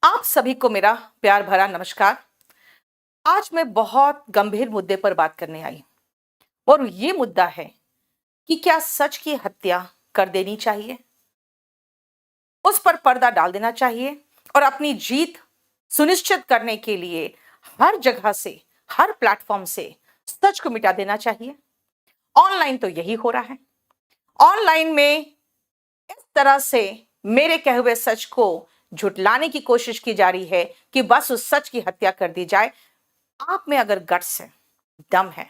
आप सभी को मेरा प्यार भरा नमस्कार। आज मैं बहुत गंभीर मुद्दे पर बात करने आई और ये मुद्दा है कि क्या सच की हत्या कर देनी चाहिए, उस पर पर्दा डाल देना चाहिए और अपनी जीत सुनिश्चित करने के लिए हर जगह से, हर प्लेटफॉर्म से सच को मिटा देना चाहिए। ऑनलाइन तो यही हो रहा है। ऑनलाइन में इस तरह से मेरे कहे हुए सच को झुटलाने की कोशिश की जा रही है कि बस उस सच की हत्या कर दी जाए। आप में अगर गट्स है, दम है,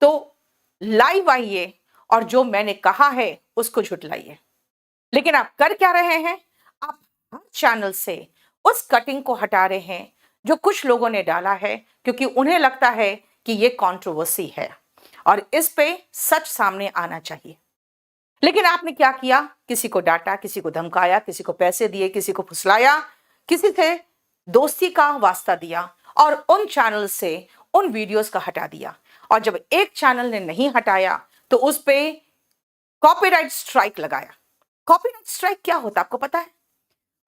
तो लाइव आइए और जो मैंने कहा है उसको झुटलाइए। लेकिन आप कर क्या रहे हैं? आप हर चैनल से उस कटिंग को हटा रहे हैं जो कुछ लोगों ने डाला है, क्योंकि उन्हें लगता है कि ये कंट्रोवर्सी है और इस पे सच सामने आना चाहिए। लेकिन आपने क्या किया? किसी को डांटा, किसी को धमकाया, किसी को पैसे दिए, किसी को फुसलाया, किसी से दोस्ती का वास्ता दिया और उन चैनल से उन वीडियोस का हटा दिया। और जब एक चैनल ने नहीं हटाया तो उस पे कॉपीराइट स्ट्राइक लगाया। कॉपीराइट स्ट्राइक क्या होता है आपको पता है?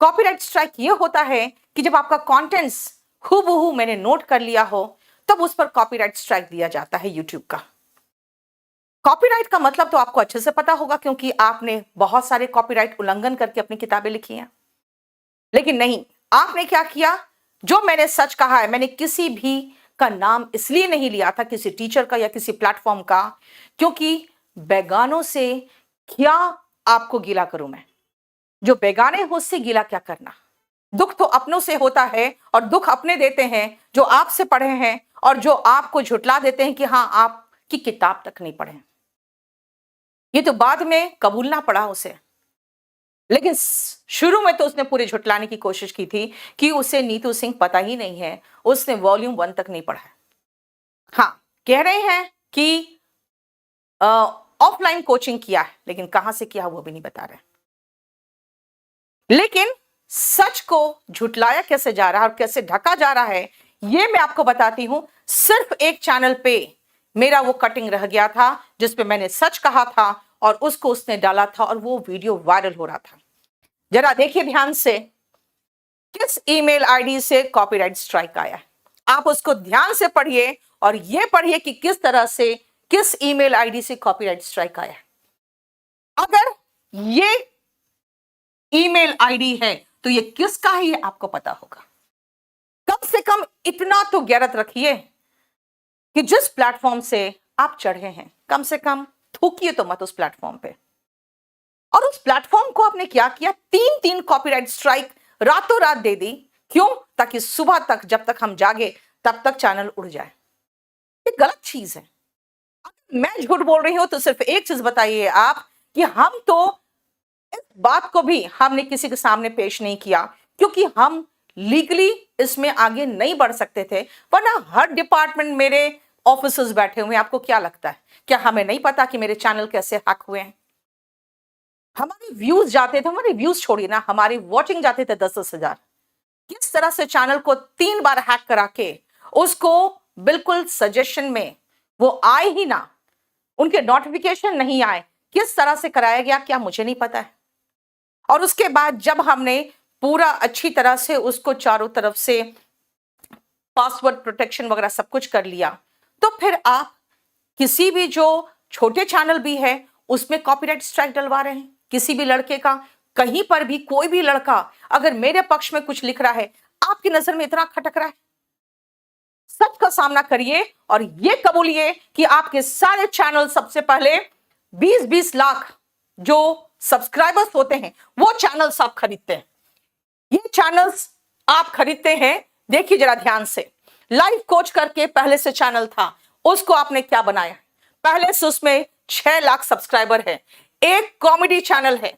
कॉपीराइट स्ट्राइक ये होता है कि जब आपका कंटेंट्स हूबहू मैंने नोट कर लिया हो तब उस पर कॉपीराइट स्ट्राइक दिया जाता है यूट्यूब का। कॉपीराइट का मतलब तो आपको अच्छे से पता होगा, क्योंकि आपने बहुत सारे कॉपीराइट उल्लंघन करके अपनी किताबें लिखी हैं। लेकिन नहीं, आपने क्या किया? जो मैंने सच कहा है, मैंने किसी भी का नाम इसलिए नहीं लिया था, किसी टीचर का या किसी प्लेटफॉर्म का, क्योंकि बेगानों से क्या आपको गिला करूं मैं? जो बेगाने हो उससे गिला क्या करना? दुख तो अपनों से होता है और दुख अपने देते हैं जो आपसे पढ़े हैं और जो आपको झुटला देते हैं कि हाँ, आपकी किताब तक नहीं पढ़े। ये तो बाद में कबूलना पड़ा उसे। लेकिन शुरू में तो उसने पूरी झुटलाने की कोशिश की थी कि उसे नीतू सिंह पता ही नहीं है, उसने वॉल्यूम 1 तक नहीं पढ़ा है। हाँ, कह रहे हैं कि ऑफलाइन कोचिंग किया है, लेकिन कहां से किया वो भी नहीं बता रहे। लेकिन सच को झुटलाया कैसे जा रहा है और कैसे ढका जा रहा है, ये मैं आपको बताती हूं। सिर्फ एक चैनल पे मेरा वो कटिंग रह गया था जिसपे मैंने सच कहा था और उसको उसने डाला था और वो वीडियो वायरल हो रहा था। जरा देखिए ध्यान से, किस ईमेल आईडी से कॉपीराइट स्ट्राइक आया है। आप उसको ध्यान से पढ़िए और ये पढ़िए कि किस तरह से, किस ईमेल आईडी से कॉपीराइट स्ट्राइक आया है। अगर ये ईमेल आईडी है तो ये किसका है ये आपको पता होगा। कम से कम इतना तो गैरत रखिए कि जिस प्लेटफॉर्म से आप चढ़े हैं, कम से कम थूकिए तो मत उस प्लेटफॉर्म पे। और उस प्लेटफॉर्म को आपने क्या किया? 3 कॉपीराइट स्ट्राइक रातों रात दे दी। क्यों? ताकि सुबह तक, जब तक हम जागे तब तक चैनल उड़ जाए। ये गलत चीज है। अगर मैं झूठ बोल रही हूं तो सिर्फ एक चीज बताइए आप कि हम तो इस बात को भी हमने किसी के सामने पेश नहीं किया, क्योंकि हम लीगली इसमें आगे नहीं बढ़ सकते थे। वरना हर डिपार्टमेंट मेरे ऑफिसर्स बैठे हुए हैं। आपको क्या लगता है, क्या हमें नहीं पता कि मेरे चैनल कैसे हैक हुए हैं? हमारे व्यूज जाते थे, हमारे व्यूज छोड़िए ना, हमारी वॉचिंग जाते थे 10-10 हजार। किस तरह से चैनल को 3 बार हैक करा के उसको बिल्कुल सजेशन में वो आए ही ना, उनके नोटिफिकेशन नहीं आए, किस तरह से कराया गया क्या मुझे नहीं पता है। और उसके बाद जब हमने पूरा अच्छी तरह से उसको चारों तरफ से पासवर्ड प्रोटेक्शन वगैरह सब कुछ कर लिया, तो फिर आप किसी भी जो छोटे चैनल भी है उसमें कॉपीराइट स्ट्राइक डलवा रहे हैं। किसी भी लड़के का, कहीं पर भी कोई भी लड़का अगर मेरे पक्ष में कुछ लिख रहा है, आपकी नजर में इतना खटक रहा है, सच का सामना करिए और ये कबूलिए कि आपके सारे चैनल सबसे पहले 20-20 लाख जो सब्सक्राइबर्स होते हैं वो चैनल्स आप खरीदते हैं। ये चैनल्स आप खरीदते हैं, देखिए जरा ध्यान से। लाइव कोच करके पहले से चैनल था, उसको आपने क्या बनाया? पहले से उसमें 6 लाख सब्सक्राइबर है। एक कॉमेडी चैनल है,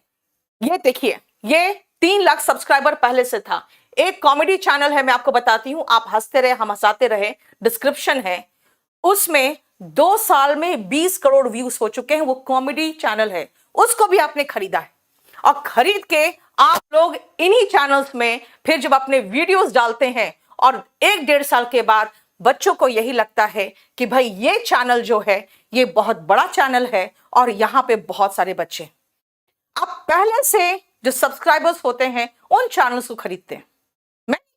ये देखिए, ये 3 लाख सब्सक्राइबर पहले से था। एक कॉमेडी चैनल है, मैं आपको बताती हूं, आप हंसते रहे, हम हंसाते रहे, डिस्क्रिप्शन है, उसमें 2 साल में 20 करोड़ व्यूज हो चुके हैं। वो कॉमेडी चैनल है, उसको भी आपने खरीदा है। और खरीद के आप लोग इन्हीं चैनल्स में फिर जब अपने वीडियोस डालते हैं और 1-1.5 साल के बाद बच्चों को यही लगता है कि भाई ये चैनल जो है ये बहुत बड़ा चैनल है और यहां पे बहुत सारे बच्चे, आप पहले से जो सब्सक्राइबर्स होते हैं उन चैनल्स को खरीदते हैं।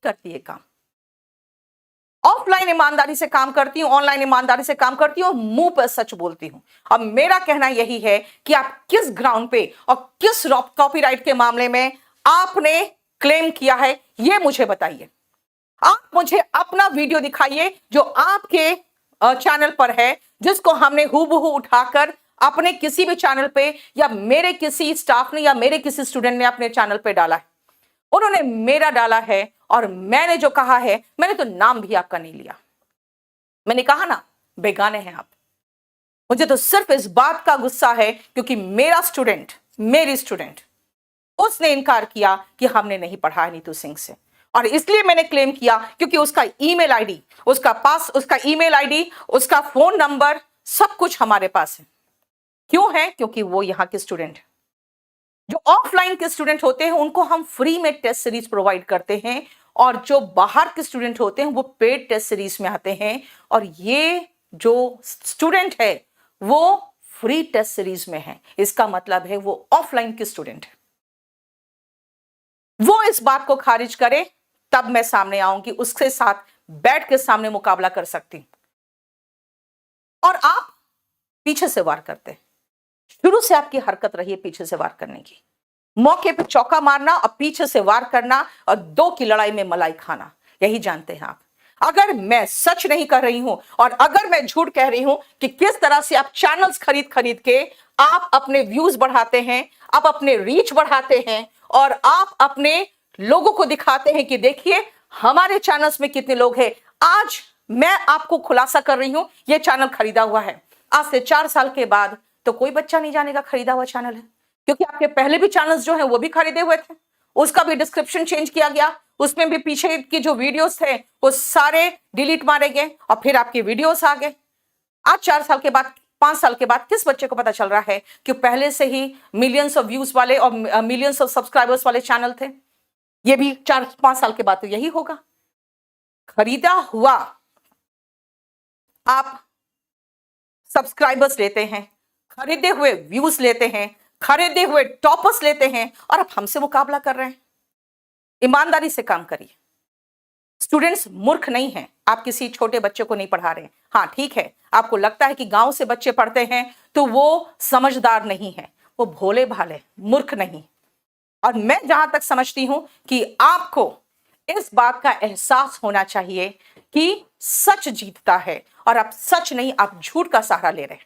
करती है काम। ऑफलाइन ईमानदारी से काम करती हूं, ऑनलाइन ईमानदारी से काम करती हूं, मुंह पर सच बोलती हूं। अब मेरा कहना यही है कि आप किस ग्राउंड पे और किस कॉपीराइट के मामले में आपने क्लेम किया है, यह मुझे बताइए। आप मुझे अपना वीडियो दिखाइए जो आपके चैनल पर है, जिसको हमने हूबहू उठाकर अपने किसी भी चैनल पे या मेरे किसी स्टाफ ने या मेरे किसी स्टूडेंट ने अपने चैनल पे डाला है। उन्होंने मेरा डाला है और मैंने जो कहा है, मैंने तो नाम भी आपका नहीं लिया। मैंने कहा ना, बेगाने हैं आप। मुझे तो सिर्फ इस बात का गुस्सा है क्योंकि मेरी स्टूडेंट उसने इनकार किया कि हमने नहीं पढ़ा है नीतू सिंह से, और इसलिए मैंने क्लेम किया क्योंकि उसका ईमेल आईडी, उसका फोन नंबर, सब कुछ हमारे पास है। क्यों है? क्योंकि वो यहाँ के स्टूडेंट है। जो ऑफलाइन के स्टूडेंट होते हैं उनको हम फ्री में टेस्ट सीरीज प्रोवाइड करते हैं, और जो बाहर के स्टूडेंट होते हैं वो पेड टेस्ट सीरीज में आते हैं, और ये जो स्टूडेंट है वो फ्री टेस्ट सीरीज में है। इसका मतलब है वो ऑफलाइन के स्टूडेंट है। वो इस बात को खारिज करे तब मैं सामने आऊंगी, उसके साथ बैठ के सामने मुकाबला कर सकती हूं। और आप पीछे से वार करते हैं। शुरू से आपकी हरकत रही है पीछे से वार करने की, मौके पे चौका मारना और पीछे से वार करना और दो की लड़ाई में मलाई खाना, यही जानते हैं आप। अगर मैं सच नहीं कर रही हूं और अगर मैं झूठ कह रही हूं कि किस तरह से आप चैनल्स खरीद के आप अपने व्यूज बढ़ाते हैं, आप अपने रीच बढ़ाते हैं, और आप अपने लोगों को दिखाते हैं कि देखिए हमारे चैनल्स में कितने लोग हैं। आज मैं आपको खुलासा कर रही हूं, यह चैनल खरीदा हुआ है। आज से 4 साल के बाद तो कोई बच्चा नहीं जानेगा खरीदा हुआ चैनल है, क्योंकि आपके पहले भी चैनल्स जो हैं वो भी खरीदे हुए थे। उसका भी डिस्क्रिप्शन चेंज किया गया, उसमें भी पीछे की जो वीडियोस थे वो सारे डिलीट मारे गए और फिर आपके वीडियोस आ गए। आज 4 साल के बाद, 5 साल के बाद किस बच्चे को पता चल रहा है कि पहले से ही मिलियंस ऑफ व्यूज वाले और मिलियंस ऑफ सब्सक्राइबर्स वाले चैनल थे? ये भी 4-5 साल के बाद तो यही होगा। खरीदा हुआ आप सब्सक्राइबर्स लेते हैं, खरीदे हुए व्यूज लेते हैं, खरीदे हुए टॉपर्स लेते हैं, और आप हमसे मुकाबला कर रहे हैं। ईमानदारी से काम करिए। स्टूडेंट्स मूर्ख नहीं हैं, आप किसी छोटे बच्चे को नहीं पढ़ा रहे हैं। हाँ ठीक है, आपको लगता है कि गांव से बच्चे पढ़ते हैं तो वो समझदार नहीं है, वो भोले भाले मूर्ख नहीं। और मैं जहां तक समझती हूं कि आपको इस बात का एहसास होना चाहिए कि सच जीतता है, और आप सच नहीं, आप झूठ का सहारा ले रहे हैं।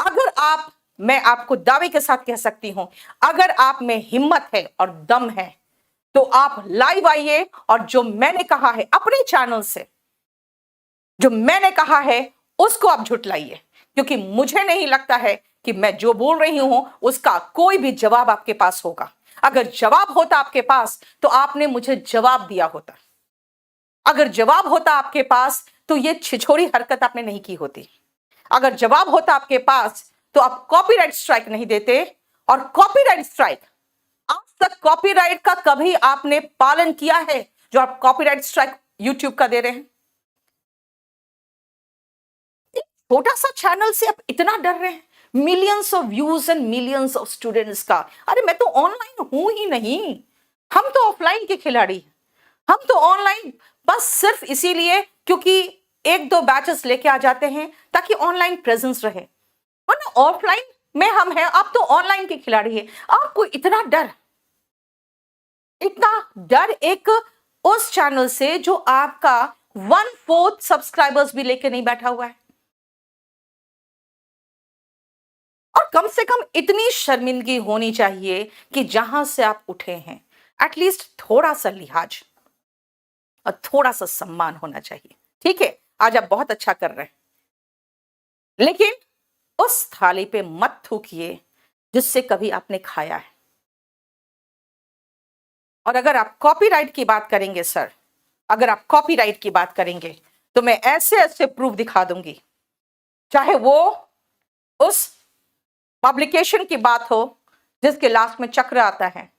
अगर आप, मैं आपको दावे के साथ कह सकती हूं, अगर आप में हिम्मत है और दम है तो आप लाइव आइए, और जो मैंने कहा है अपने चैनल से, जो मैंने कहा है उसको आप झुटलाइए, क्योंकि मुझे नहीं लगता है कि मैं जो बोल रही हूं उसका कोई भी जवाब आपके पास होगा। अगर जवाब होता आपके पास तो आपने मुझे जवाब दिया होता। अगर जवाब होता आपके पास तो ये छिछोरी हरकत आपने नहीं की होती। अगर जवाब होता आपके पास तो आप कॉपीराइट स्ट्राइक नहीं देते। और कॉपीराइट स्ट्राइक, आज तक कॉपीराइट का कभी आपने पालन किया है जो आप कॉपीराइट स्ट्राइक यूट्यूब का दे रहे हैं? एक छोटा सा चैनल से आप इतना डर रहे हैं, millions of views and millions of students का। अरे मैं तो ऑनलाइन हूं ही नहीं, हम तो ऑफलाइन के खिलाड़ी हैं। हम तो ऑनलाइन बस सिर्फ इसीलिए क्योंकि 1-2 बैचेस लेके आ जाते हैं ताकि ऑनलाइन प्रेजेंस रहे, वरना ऑफलाइन में हम हैं, आप तो ऑनलाइन के खिलाड़ी हैं। आपको इतना डर एक उस चैनल से जो आपका 1/4 सब्सक्राइबर्स भी लेके नहीं बैठा हुआ है। और कम से कम इतनी शर्मिंदगी होनी चाहिए कि जहां से आप उठे हैं एटलीस्ट थोड़ा सा लिहाज और थोड़ा सा सम्मान होना चाहिए। ठीक है, आज आप बहुत अच्छा कर रहे हैं, लेकिन उस थाली पे मत थूकिए जिससे कभी आपने खाया है। और अगर आप कॉपीराइट की बात करेंगे सर, अगर आप कॉपीराइट की बात करेंगे तो मैं ऐसे ऐसे प्रूफ दिखा दूंगी, चाहे वो उस पब्लिकेशन की बात हो जिसके लास्ट में चक्र आता है,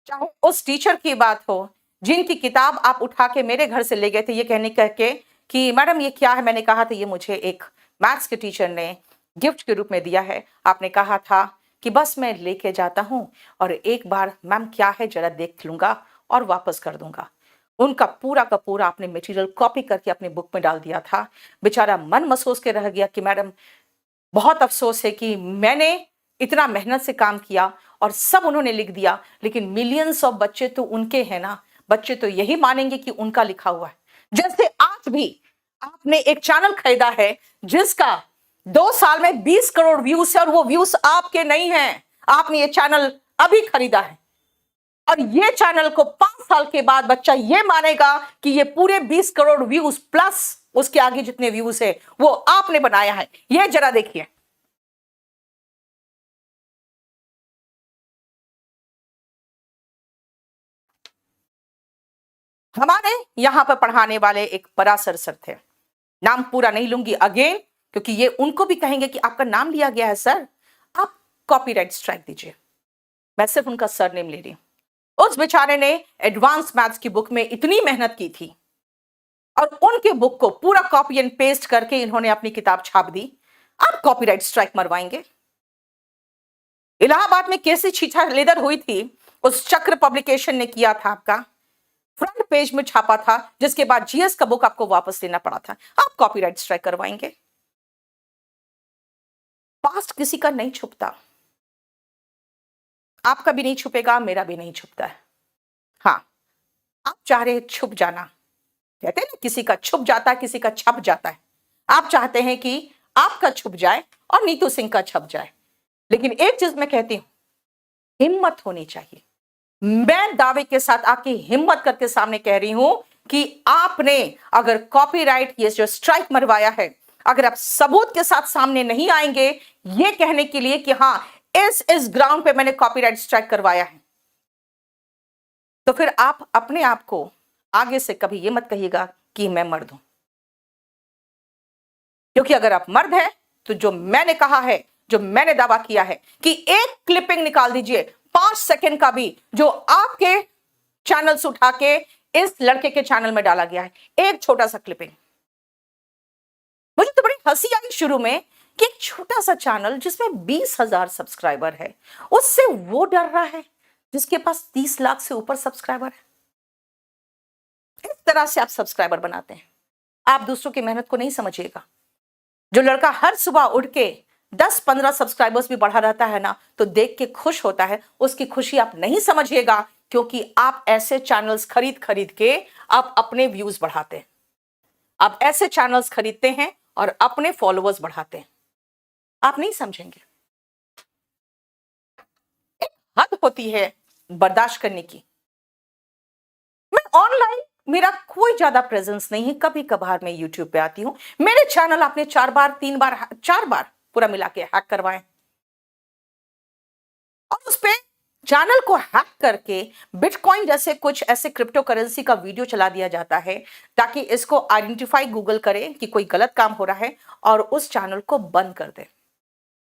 चाहे उस टीचर की बात हो जिनकी किताब आप उठा के मेरे घर से ले गए थे ये कह के कि मैडम ये क्या है। मैंने कहा था ये मुझे एक मैथ्स के टीचर ने गिफ्ट के रूप में दिया है। आपने कहा था कि बस मैं लेके जाता हूं और एक बार मैम क्या है जरा देख लूंगा और वापस कर दूंगा। उनका पूरा का पूरा आपने मटेरियल कॉपी करके अपने बुक में डाल दिया था। बेचारा मन महसूस के रह गया कि मैडम बहुत अफ़सोस है कि मैंने इतना मेहनत से काम किया और सब उन्होंने लिख दिया, लेकिन मिलियंस ऑफ बच्चे तो उनके हैं ना, बच्चे तो यही मानेंगे कि उनका लिखा हुआ है। जैसे आज भी आपने एक चैनल खरीदा है जिसका 2 साल में 20 करोड़ व्यूज है और वो व्यूज आपके नहीं हैं। आपने ये चैनल अभी खरीदा है और ये चैनल को 5 साल के बाद बच्चा ये मानेगा कि ये पूरे 20 करोड़ व्यूज प्लस उसके आगे जितने व्यूज है वो आपने बनाया है। ये जरा देखिए। हमारे यहां पर पढ़ाने वाले एक पराशर सर थे, नाम पूरा नहीं लूंगी अगेन, क्योंकि ये उनको भी कहेंगे कि आपका नाम लिया गया है सर, आप कॉपीराइट स्ट्राइक दीजिए। मैं सिर्फ उनका सरनेम ले रही हूं। उस बेचारे ने एडवांस मैथ्स की बुक में इतनी मेहनत की थी और उनके बुक को पूरा कॉपी एंड पेस्ट करके इन्होंने अपनी किताब छाप दी। आप कॉपीराइट स्ट्राइक मरवाएंगे? इलाहाबाद में कैसी छीछा लेदर हुई थी, उस चक्र पब्लिकेशन ने किया था, आपका फ्रंट पेज में छापा था, जिसके बाद जीएस का बुक आपको वापस लेना पड़ा था। आप कॉपीराइट स्ट्राइक करवाएंगे? पास्ट किसी का नहीं छुपता, आपका भी नहीं छुपेगा, मेरा भी नहीं छुपता है। हाँ, आप चाह रहे छुप जाना, कहते हैं ना किसी का छुप जाता है, किसी का छप जाता है। आप चाहते हैं कि आपका छुप जाए और नीतू सिंह का छप जाए, लेकिन एक चीज मैं कहती हूं, हिम्मत होनी चाहिए। मैं दावे के साथ आपकी हिम्मत करके सामने कह रही हूं कि आपने अगर कॉपीराइट ये जो स्ट्राइक मरवाया है, अगर आप सबूत के साथ सामने नहीं आएंगे ये कहने के लिए कि हाँ इस ग्राउंड पे मैंने कॉपीराइट स्ट्राइक करवाया है, तो फिर आप अपने आप को आगे से कभी ये मत कहिएगा कि मैं मर्द हूं। क्योंकि अगर आप मर्द हैं तो जो मैंने कहा है, जो मैंने दावा किया है कि एक क्लिपिंग निकाल दीजिए 5 सेकंड का भी, जो आपके चैनल से उठा के इस लड़के के चैनल में डाला गया है, एक छोटा सा क्लिपिंग। मुझे तो बड़ी हंसी आई शुरू में कि एक छोटा सा चैनल जिसमें 20,000 सब्सक्राइबर है, उससे वो डर रहा है जिसके पास 30 लाख से ऊपर सब्सक्राइबर है। इस तरह से आप सब्सक्राइबर बनाते हैं। आप दूसरों की मेहनत को नहीं समझिएगा। जो लड़का हर सुबह उठ के 10-15 सब्सक्राइबर्स भी बढ़ा रहता है ना, तो देख के खुश होता है, उसकी खुशी आप नहीं समझिएगा, क्योंकि आप ऐसे चैनल्स खरीद खरीद के आप अपने व्यूज बढ़ाते हैं। आप ऐसे चैनल्स खरीदते हैं और अपने फॉलोअर्स बढ़ाते हैं। आप नहीं समझेंगे। एक हद होती है बर्दाश्त करने की। मैं ऑनलाइन, मेरा कोई ज्यादा प्रेजेंस नहीं है, कभी कभार मैं यूट्यूब पे आती हूं। मेरे चैनल आपने 4 बार 3 बार 4 बार पूरा मिला के हैक करवाए और उस पे चैनल को हैक करके बिटकॉइन जैसे कुछ ऐसे क्रिप्टो करेंसी का वीडियो चला दिया जाता है ताकि इसको आइडेंटिफाई गूगल करे कि कोई गलत काम हो रहा है और उस चैनल को बंद कर दे।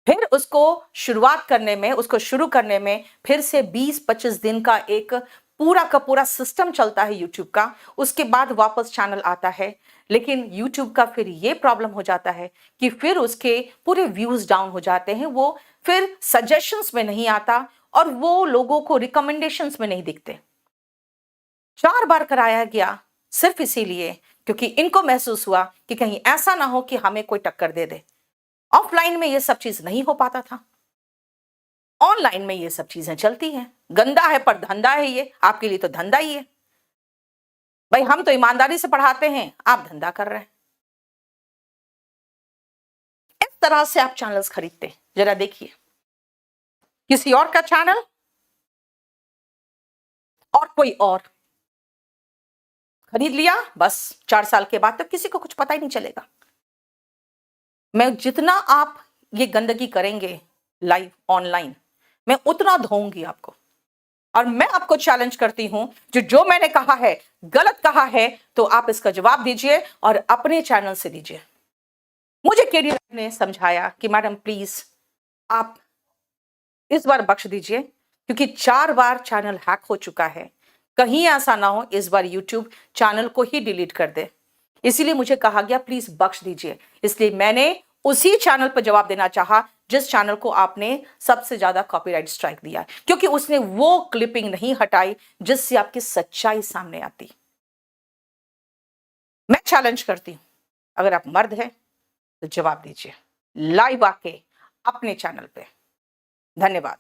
फिर उसको शुरुआत करने में, उसको शुरू करने में फिर से 20-25 दिन का एक पूरा का पूरा सिस्टम चलता है यूट्यूब का। उसके बाद वापस चैनल आता है, लेकिन यूट्यूब का फिर ये प्रॉब्लम हो जाता है कि फिर उसके पूरे व्यूज डाउन हो जाते हैं, वो फिर सजेशंस में नहीं आता और वो लोगों को रिकमेंडेशंस में नहीं दिखते। 4 बार कराया गया सिर्फ इसीलिए क्योंकि इनको महसूस हुआ कि कहीं ऐसा ना हो कि हमें कोई टक्कर दे दे। ऑफलाइन में ये सब चीज नहीं हो पाता था, ऑनलाइन में ये सब चीजें चलती हैं। गंदा है पर धंधा है, ये आपके लिए तो धंधा ही है भाई। हम तो ईमानदारी से पढ़ाते हैं, आप धंधा कर रहे हैं। इस तरह से आप चैनल्स खरीदते हैं। जरा देखिए, किसी और का चैनल और कोई और खरीद लिया, बस 4 साल के बाद तक किसी को कुछ पता ही नहीं चलेगा। मैं जितना आप ये गंदगी करेंगे लाइव ऑनलाइन, मैं उतना धोऊंगी आपको। और मैं आपको चैलेंज करती हूं, जो मैंने कहा है गलत कहा है तो आप इसका जवाब दीजिए और अपने चैनल से दीजिए। मुझे केडी ने समझाया कि मैडम प्लीज आप इस बार बख्श दीजिए, क्योंकि 4 बार चैनल हैक हो चुका है, कहीं ऐसा ना हो इस बार यूट्यूब चैनल को ही डिलीट कर दे। इसीलिए मुझे कहा गया प्लीज बख्श दीजिए। इसलिए मैंने उसी चैनल पर जवाब देना चाहा जिस चैनल को आपने सबसे ज्यादा कॉपीराइट स्ट्राइक दिया, क्योंकि उसने वो क्लिपिंग नहीं हटाई जिससे आपकी सच्चाई सामने आती। चैलेंज करती हूं, अगर आप मर्द हैं तो जवाब दीजिए लाइव आके अपने चैनल पे। धन्यवाद।